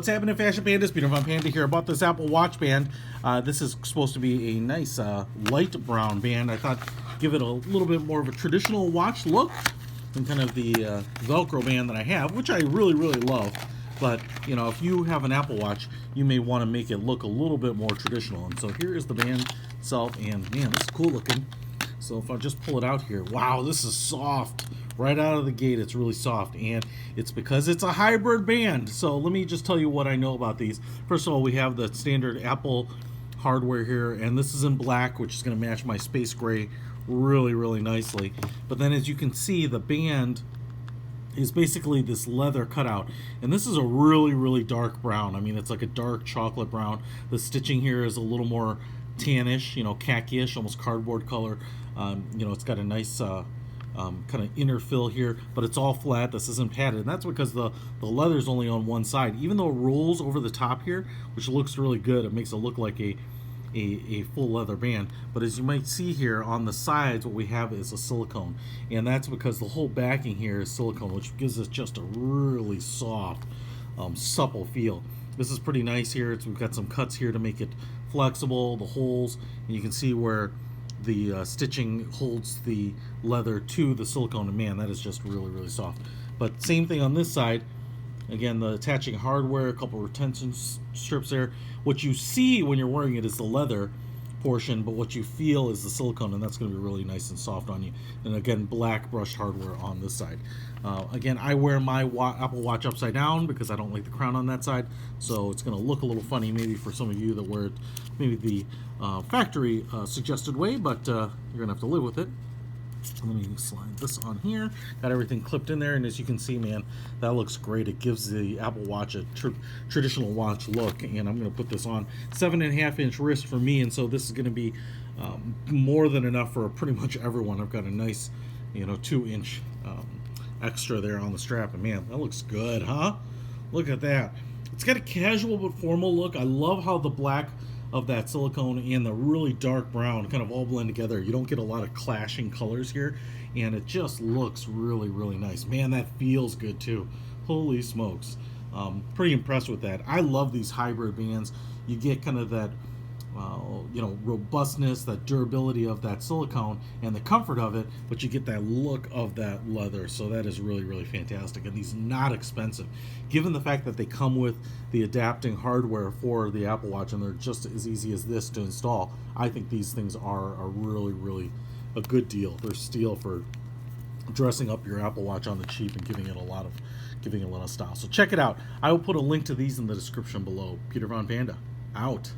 What's happening, Fashion Pandas? Peter Von Panda here. About this Apple Watch band. This is supposed to be a nice light brown band. I thought give it a little bit more of a traditional watch look than kind of the Velcro band that I have, which I really love. But, you know, if you have an Apple Watch, you may want to make it look a little bit more traditional. And so here is the band itself, and man, this is cool looking. So if I just pull it out here, wow, this is soft. Right out of the gate, it's really soft, and it's because it's a hybrid band. So let me just tell you what I know about these. First of all, we have the standard Apple hardware here, and this is in black, which is going to match my space gray really nicely. But then as you can see, the band is basically this leather cutout, and this is a really dark brown. I mean, it's like a dark chocolate brown. The stitching here is a little more tannish, you know, khaki-ish, almost cardboard color. You know, it's got a nice kind of inner fill here, but it's all flat. This isn't padded, and that's because the leather's only on one side. Even though it rolls over the top here, which looks really good, it makes it look like a full leather band. But as you might see here on the sides, what we have is a silicone, and that's because the whole backing here is silicone, which gives us just a really soft, supple feel. This is pretty nice here. We've got some cuts here to make it flexible, the holes, and you can see where the stitching holds the leather to the silicone, and man, that is just really soft. But same thing on this side. Again, the attaching hardware, a couple of retention strips there. What you see when you're wearing it is the leather portion, but what you feel is the silicone, and that's going to be really nice and soft on you. And again, black brushed hardware on this side. Again, I wear my Apple Watch upside down because I don't like the crown on that side, so it's going to look a little funny maybe for some of you that wear it maybe the factory suggested way, but you're going to have to live with it. Let me slide this on here. Got everything clipped in there, and as you can see, man, that looks great. It gives the Apple Watch a traditional watch look, and I'm going to put this on 7.5-inch wrist for me, and so this is going to be more than enough for pretty much everyone. I've got a nice, you know, 2-inch extra there on the strap, and man, that looks good, huh? Look at that. It's got a casual but formal look. I love how the black of that silicone and the really dark brown kind of all blend together. You don't get a lot of clashing colors here, and it just looks really nice. Man, that feels good too. Holy smokes. Pretty impressed with that. I love these hybrid bands. You get kind of that you know, robustness, that durability of that silicone and the comfort of it, but you get that look of that leather. So that is really fantastic, and these are not expensive given the fact that they come with the adapting hardware for the Apple Watch, and they're just as easy as this to install. I think these things are really a good deal. They're steal for dressing up your Apple Watch on the cheap and giving it a lot of style. So check it out. I will put a link to these in the description below. Peter Von Panda out.